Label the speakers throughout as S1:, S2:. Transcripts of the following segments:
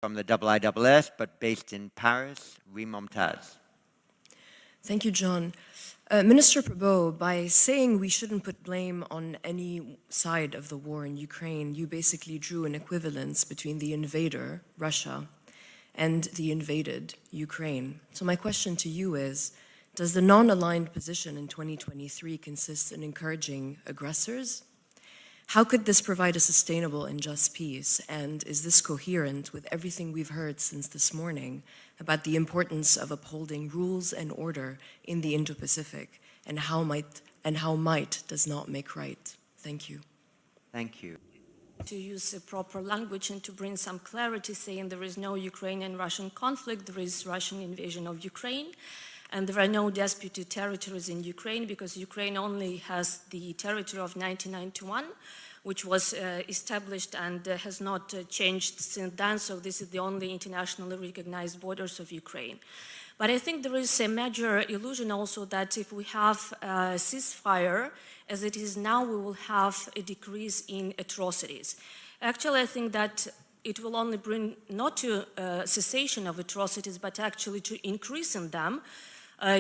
S1: From the IISS, but based in Paris, Mumtaz.
S2: Thank you, John. Minister Prabowo, by saying we shouldn't put blame on any side of the war in Ukraine, you basically drew an equivalence between the invader, Russia, and the invaded, Ukraine. So my question to you is, does the non-aligned position in 2023 consist in encouraging aggressors? How could this provide a sustainable and just peace? And is this coherent with everything we've heard since this morning about the importance of upholding rules and order in the Indo-Pacific, and how might does not make right? Thank you.
S1: Thank you.
S3: To use a proper language and to bring some clarity, saying there is no Ukrainian-Russian conflict, there is Russian invasion of Ukraine, and there are no disputed territories in Ukraine, because Ukraine only has the territory of 1991, which was established and has not changed since then, so this is the only internationally recognized borders of Ukraine. But I think there is a major illusion also that if we have a ceasefire, as it is now, we will have a decrease in atrocities. Actually, I think that it will only bring not to cessation of atrocities, but actually to increase in them,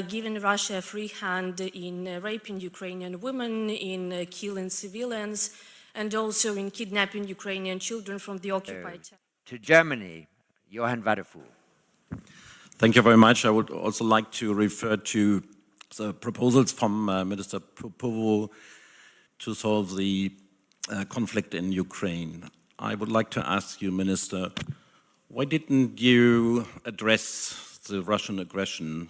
S3: giving Russia a free hand in raping Ukrainian women, in killing civilians, and also in kidnapping Ukrainian children from the occupied territory.
S1: To Germany, Johann Wadefuhl.
S4: Thank you very much. I would also like to refer to the proposals from Minister Prabowo to solve the conflict in Ukraine. I would like to ask you, Minister, why didn't you address the Russian aggression,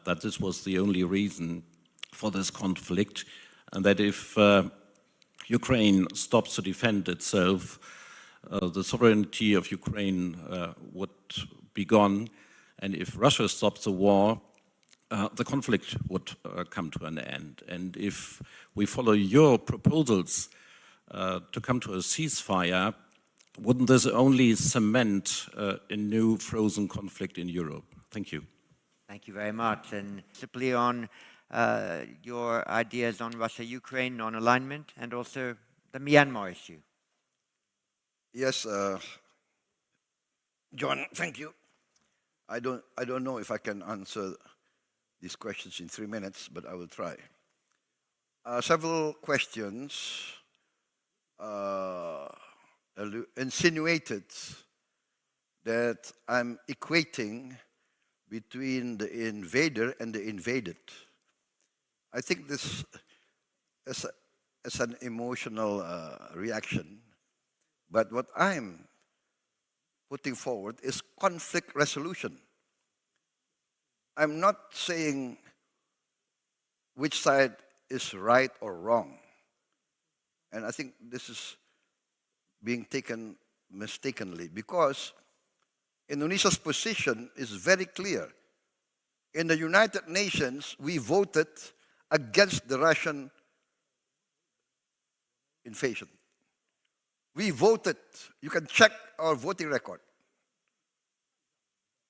S4: that this was the only reason for this conflict, and that if Ukraine stops to defend itself, the sovereignty of Ukraine would be gone, and if Russia stops the war, the conflict would come to an end. And if we follow your proposals to come to a ceasefire, wouldn't this only cement a new frozen conflict in Europe? Thank you.
S1: Thank you very much. And simply on your ideas on Russia-Ukraine non-alignment and also the Myanmar issue.
S5: Yes, John, thank you. I don't know if I can answer these questions in 3 minutes, but I will try. Several questions insinuated that I'm equating between the invader and the invaded. I think this is an emotional reaction, but what I'm putting forward is conflict resolution. I'm not saying which side is right or wrong, and I think this is being taken mistakenly, because Indonesia's position is very clear. In the United Nations, we voted against the Russian invasion. We voted. You can check our voting record.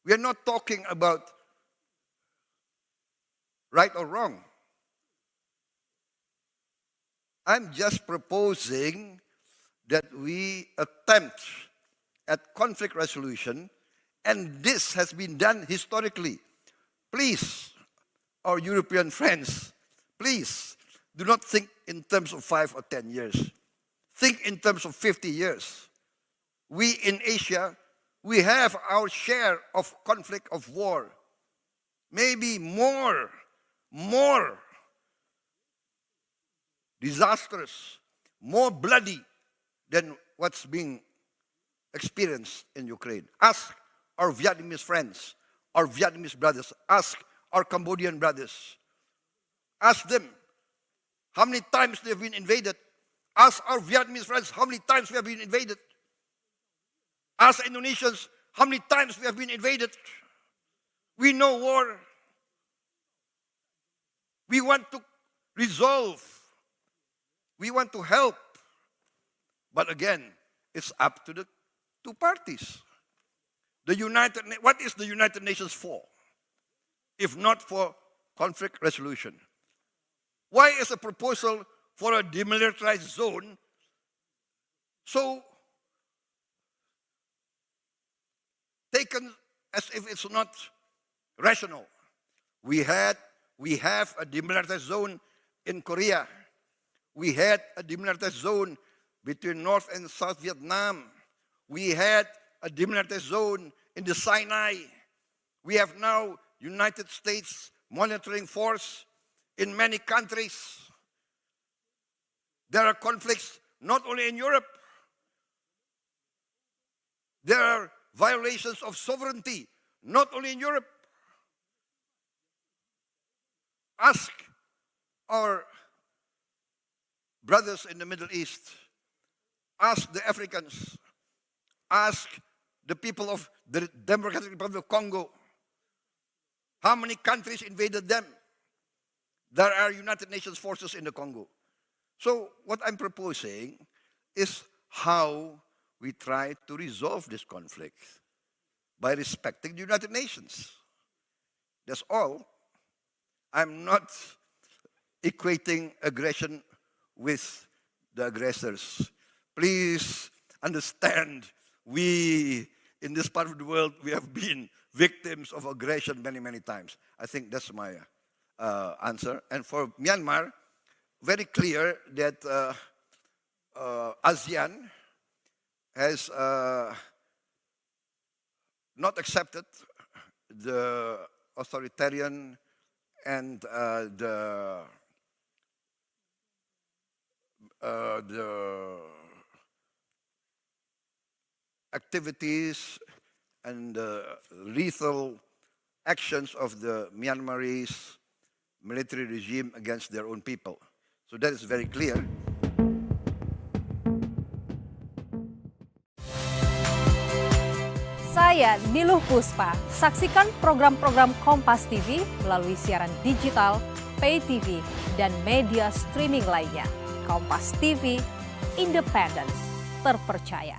S5: We are not talking about right or wrong. I'm just proposing that we attempt at conflict resolution, and this has been done historically. Please, our European friends, please do not think in terms of 5 or 10 years. Think in terms of 50 years. We in Asia, we have our share of conflict, of war. Maybe more disastrous, more bloody than what's being experienced in Ukraine. Ask our Vietnamese friends, our Vietnamese brothers. Ask our Cambodian brothers. Ask them how many times they've been invaded. Ask our Vietnamese friends how many times we have been invaded. Ask Indonesians how many times we have been invaded. We know war. We want to resolve. We want to help. But again, it's up to the two parties. What is the United Nations for, if not for conflict resolution? Why is a proposal for a demilitarized zone so taken as if it's not rational. We have a demilitarized zone in Korea. We had a demilitarized zone between North and South Vietnam. We had a demilitarized zone in the Sinai. We have now United States monitoring force in many countries. There are conflicts not only in Europe. There are violations of sovereignty not only in Europe. Ask our brothers in the Middle East. Ask the Africans. Ask the people of the Democratic Republic of Congo. How many countries invaded them? There are United Nations forces in the Congo. So what I'm proposing is how we try to resolve this conflict by respecting the United Nations. That's all. I'm not equating aggression with the aggressors. Please understand, we, in this part of the world, we have been victims of aggression many, many times. I think that's my answer. And for Myanmar, very clear that ASEAN has not accepted the authoritarian and the activities and lethal actions of the Myanmarese military regime against their own people. So that is very clear.
S6: Saya Niluh Puspa. Saksikan program-program Kompas TV melalui siaran digital, pay TV, dan media streaming lainnya. Kompas TV, independen, terpercaya.